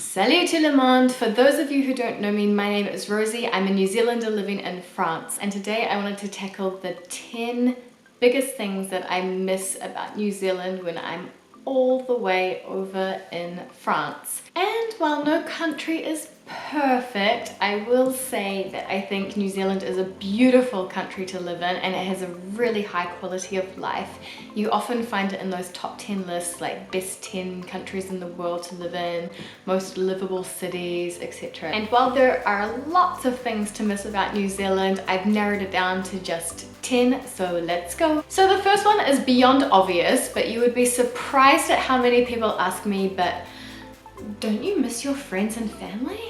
Salut tout le monde! For those of you who don't know me, my name is Rosie. I'm a New Zealander living in France, and today I wanted to tackle the 10 biggest things that I miss about New Zealand when I'm all the way over in France. And while no country is perfect, I will say that I think New Zealand is a beautiful country to live in, and it has a really high quality of life. You often find it in those top 10 lists, like best 10 countries in the world to live in, most livable cities, etc. And while there are lots of things to miss about New Zealand, I've narrowed it down to just 10, so let's go. So the first one is beyond obvious, but you would be surprised at how many people ask me, but don't you miss your friends and family?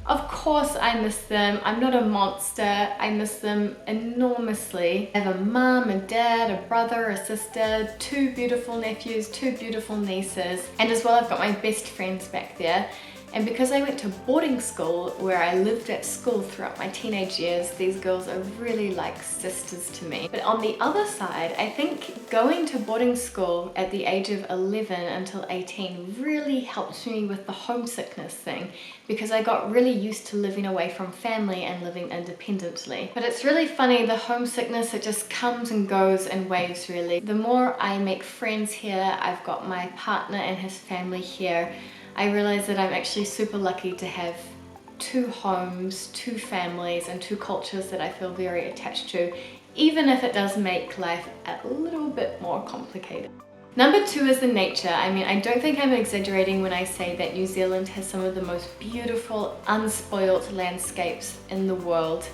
Of course I miss them. I'm not a monster. I miss them enormously. I have a mum, a dad, a brother, a sister, 2 beautiful nephews, 2 beautiful nieces, and as well I've got my best friends back there. And because I went to boarding school where I lived at school throughout my teenage years, these girls are really like sisters to me. But on the other side, I think going to boarding school at the age of 11 until 18 really helped me with the homesickness thing, because I got really used to living away from family and living independently. But it's really funny, the homesickness, it just comes and goes in waves really. The more I make friends here, I've got my partner and his family here, I realize that I'm actually super lucky to have 2 homes, 2 families, and 2 cultures that I feel very attached to, even if it does make life a little bit more complicated. Number 2 is the nature. I mean, I don't think I'm exaggerating when I say that New Zealand has some of the most beautiful, unspoilt landscapes in the world.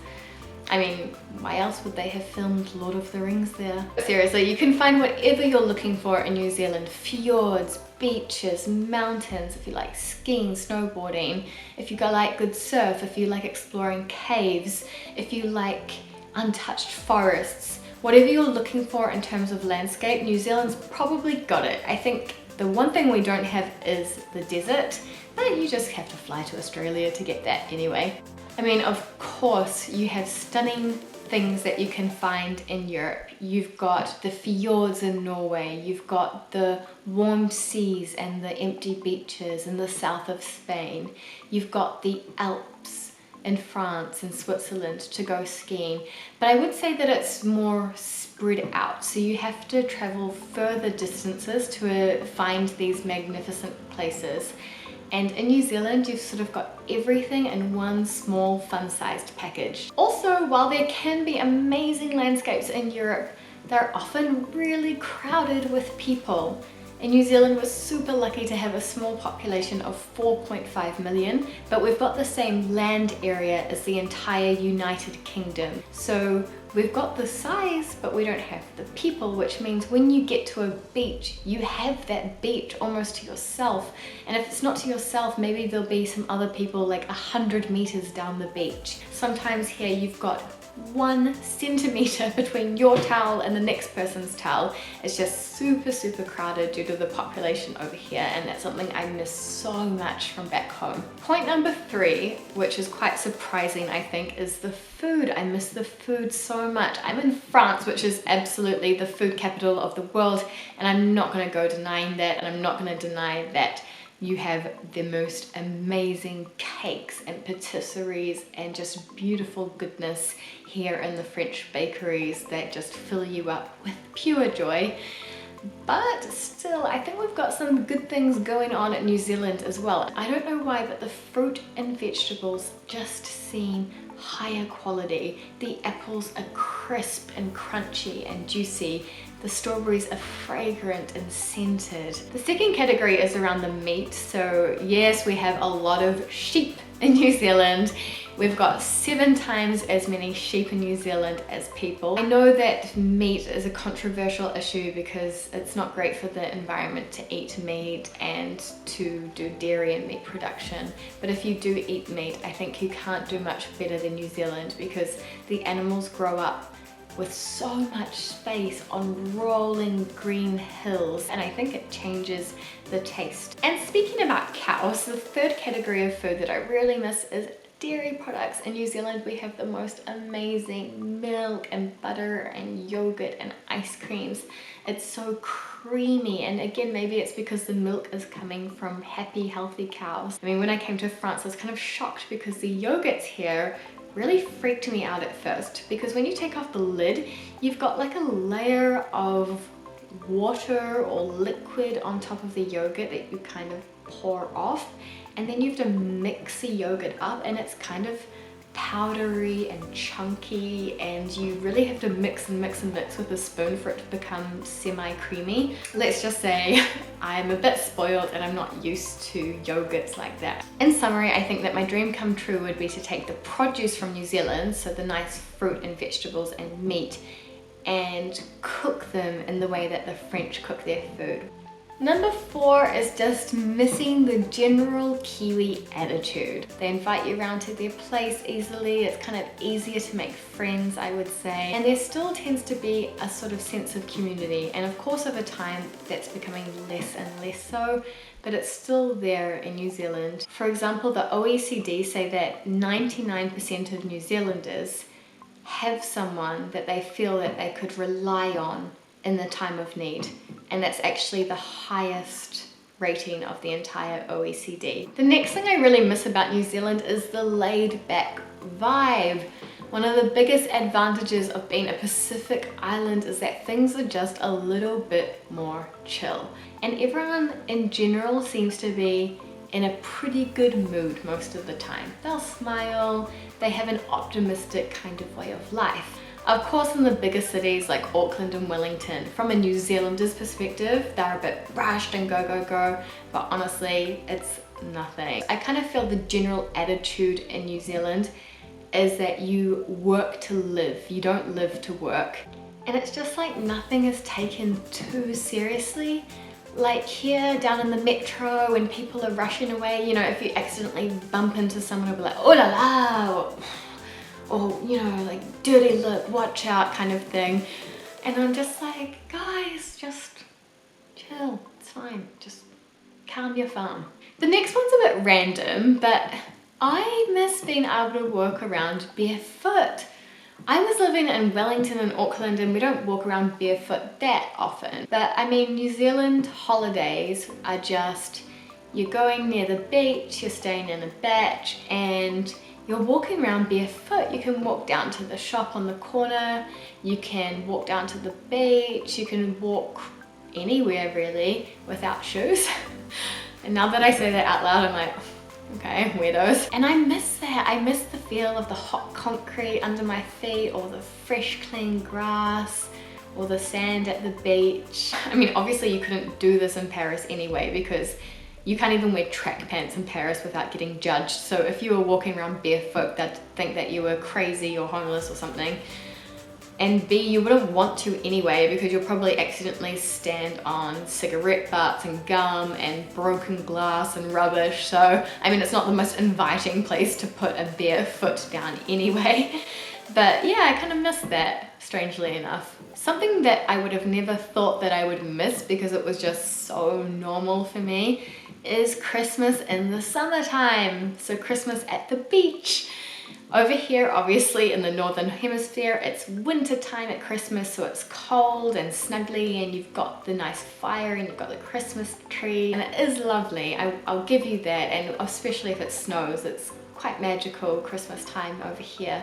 I mean, why else would they have filmed Lord of the Rings there? Seriously, you can find whatever you're looking for in New Zealand. Fjords, beaches, mountains, if you like skiing, snowboarding, if you like good surf, if you like exploring caves, if you like untouched forests. Whatever you're looking for in terms of landscape, New Zealand's probably got it. I think the one thing we don't have is the desert, but you just have to fly to Australia to get that anyway. I mean, of course, you have stunning things that you can find in Europe. You've got the fjords in Norway, you've got the warm seas and the empty beaches in the south of Spain, you've got the Alps in France and Switzerland to go skiing. But I would say that it's more spread out, so you have to travel further distances to find these magnificent places. And in New Zealand, you've sort of got everything in one small, fun-sized package. Also, while there can be amazing landscapes in Europe, they're often really crowded with people. In New Zealand, we're super lucky to have a small population of 4.5 million, but we've got the same land area as the entire United Kingdom. So we've got the size, but we don't have the people, which means when you get to a beach, you have that beach almost to yourself. And if it's not to yourself, maybe there'll be some other people like 100 meters down the beach. Sometimes here you've got 1 centimeter between your towel and the next person's towel. It's just super crowded due to the population over here, and that's something I miss so much from back home. Point number 3, which is quite surprising I think, is the food. I miss the food so much. I'm in France, which is absolutely the food capital of the world, and I'm not going to go denying that, and I'm not going to deny that you have the most amazing cakes and patisseries and just beautiful goodness here in the French bakeries that just fill you up with pure joy. But still, I think we've got some good things going on in New Zealand as well. I don't know why, but the fruit and vegetables just seem higher quality. The apples are crisp and crunchy and juicy. The strawberries are fragrant and scented. The second category is around the meat. So yes, we have a lot of sheep in New Zealand. We've got 7 times as many sheep in New Zealand as people. I know that meat is a controversial issue because it's not great for the environment to eat meat and to do dairy and meat production. But if you do eat meat, I think you can't do much better than New Zealand, because the animals grow up with so much space on rolling green hills, and I think it changes the taste. And speaking about cows, the third category of food that I really miss is dairy products. In New Zealand we have the most amazing milk and butter and yogurt and ice creams. It's so creamy, and again, maybe it's because the milk is coming from happy, healthy cows. I mean, when I came to France I was kind of shocked because the yogurts here really freaked me out at first, because when you take off the lid you've got like a layer of water or liquid on top of the yogurt that you kind of pour off, and then you have to mix the yogurt up, and it's kind of powdery and chunky, and you really have to mix and mix and mix with a spoon for it to become semi-creamy. Let's just say I'm a bit spoiled and I'm not used to yogurts like that. In summary, I think that my dream come true would be to take the produce from New Zealand, so the nice fruit and vegetables and meat, and cook them in the way that the French cook their food. Number 4 is just missing the general Kiwi attitude. They invite you around to their place easily, it's kind of easier to make friends, I would say, and there still tends to be a sort of sense of community, and of course over time that's becoming less and less so, but it's still there in New Zealand. For example, the OECD say that 99% of New Zealanders have someone that they feel that they could rely on in the time of need, and that's actually the highest rating of the entire OECD. The next thing I really miss about New Zealand is the laid back vibe. One of the biggest advantages of being a Pacific island is that things are just a little bit more chill, and everyone in general seems to be in a pretty good mood most of the time. They'll smile, they have an optimistic kind of way of life. Of course, in the bigger cities like Auckland and Wellington, from a New Zealander's perspective, they're a bit rushed and go, go, go, but honestly, it's nothing. I kind of feel the general attitude in New Zealand is that you work to live, you don't live to work. And it's just like nothing is taken too seriously. Like here down in the metro when people are rushing away, you know, if you accidentally bump into someone, it'll be like, oh la la, or you know, like dirty look, watch out kind of thing. And I'm just like, guys, just chill, it's fine, just calm your farm. The next one's a bit random, but I miss being able to walk around barefoot. I was living in Wellington and Auckland and we don't walk around barefoot that often. But I mean, New Zealand holidays are just, you're going near the beach, you're staying in a batch, and you're walking around barefoot. You can walk down to the shop on the corner, you can walk down to the beach, you can walk anywhere really without shoes. And now that I say that out loud, I'm like, okay, weirdos. And I miss that. I miss the feel of the hot concrete under my feet, or the fresh clean grass, or the sand at the beach. I mean, obviously you couldn't do this in Paris anyway, because you can't even wear track pants in Paris without getting judged. So if you were walking around barefoot, they'd think that you were crazy or homeless or something. And B, you wouldn't want to anyway, because you'll probably accidentally stand on cigarette butts and gum and broken glass and rubbish. So, I mean, it's not the most inviting place to put a bare foot down anyway. But yeah, I kind of miss that, strangely enough. Something that I would have never thought that I would miss because it was just so normal for me is Christmas in the summertime. So Christmas at the beach. Over here, obviously in the Northern Hemisphere, it's winter time at Christmas, so it's cold and snuggly and you've got the nice fire and you've got the Christmas tree, and it is lovely, I'll give you that, and especially if it snows, it's quite magical Christmas time over here.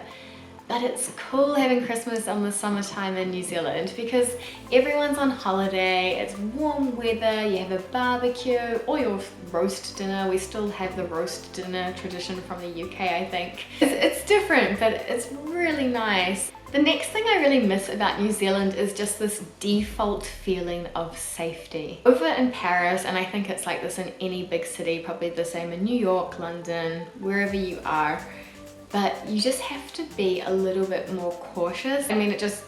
But it's cool having Christmas on the summertime in New Zealand because everyone's on holiday, it's warm weather, you have a barbecue or your roast dinner. We still have the roast dinner tradition from the UK, I think. It's different, but it's really nice. The next thing I really miss about New Zealand is just this default feeling of safety. Over in Paris, and I think it's like this in any big city, probably the same in New York, London, wherever you are, but you just have to be a little bit more cautious. I mean, it just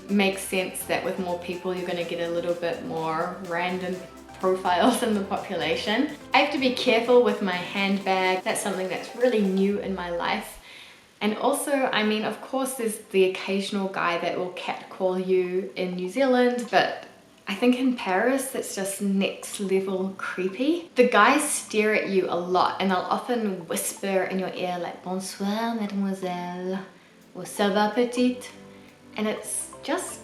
makes sense that with more people, you're gonna get a little bit more random profiles in the population. I have to be careful with my handbag. That's something that's really new in my life. And also, I mean, of course, there's the occasional guy that will catcall you in New Zealand, but I think in Paris, it's just next level creepy. The guys stare at you a lot and they'll often whisper in your ear like, bonsoir, mademoiselle, or ça va, petite? And it's just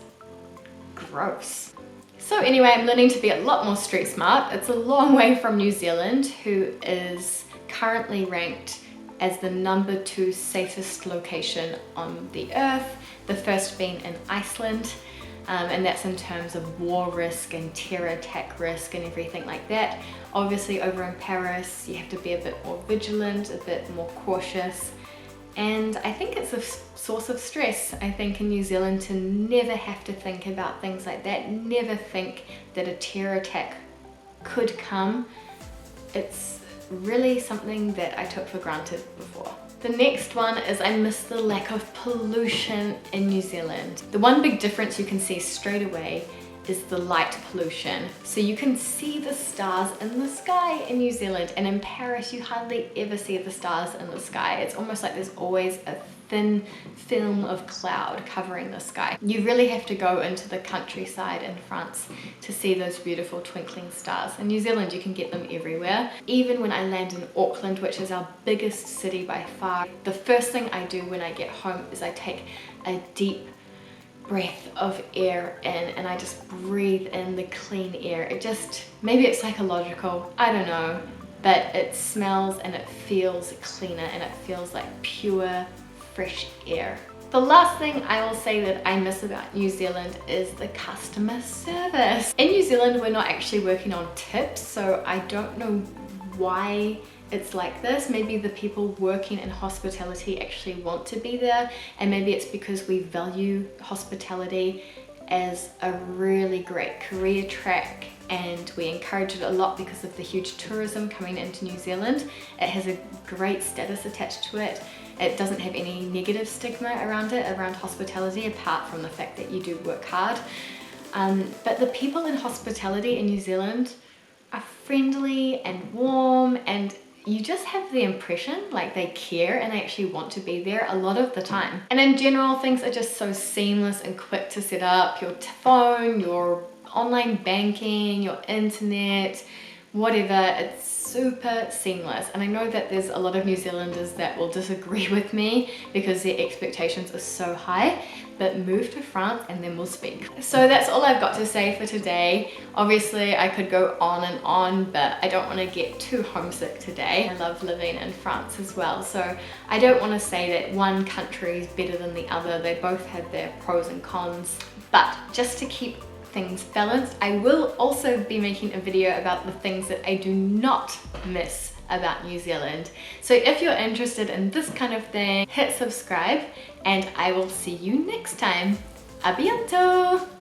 gross. So anyway, I'm learning to be a lot more street smart. It's a long way from New Zealand, who is currently ranked as the #2 safest location on the earth, the first being in Iceland. And that's in terms of war risk and terror attack risk and everything like that. Obviously over in Paris, you have to be a bit more vigilant, a bit more cautious. And I think it's a source of stress, I think, in New Zealand to never have to think about things like that, never think that a terror attack could come. It's really something that I took for granted before. The next one is I miss the lack of pollution in New Zealand. The one big difference you can see straight away is the light pollution. So you can see the stars in the sky in New Zealand, and in Paris you hardly ever see the stars in the sky. It's almost like there's always a thin film of cloud covering the sky. You really have to go into the countryside in France to see those beautiful twinkling stars. In New Zealand you can get them everywhere. Even when I land in Auckland, which is our biggest city by far, the first thing I do when I get home is I take a deep breath of air in and I just breathe in the clean air. It just, maybe it's psychological, I don't know, but it smells and it feels cleaner and it feels like pure fresh air. The last thing I will say that I miss about New Zealand is the customer service. In New Zealand we're not actually working on tips, so I don't know why it's like this. Maybe the people working in hospitality actually want to be there, and maybe it's because we value hospitality as a really great career track and we encourage it a lot because of the huge tourism coming into New Zealand. It has a great status attached to it. It doesn't have any negative stigma around it, around hospitality, apart from the fact that you do work hard. But the people in hospitality in New Zealand are friendly and warm, and you just have the impression like they care and they actually want to be there a lot of the time. And in general, things are just so seamless and quick to set up. Your phone, your online banking, your internet, whatever, it's super seamless. And I know that there's a lot of New Zealanders that will disagree with me because their expectations are so high, but move to France and then we'll speak. So that's all I've got to say for today. Obviously I could go on and on, but I don't want to get too homesick today. I love living in France as well, so I don't want to say that one country is better than the other. They both have their pros and cons, but just to keep things balanced, I will also be making a video about the things that I do not miss about New Zealand. So if you're interested in this kind of thing, hit subscribe and I will see you next time. A bientôt!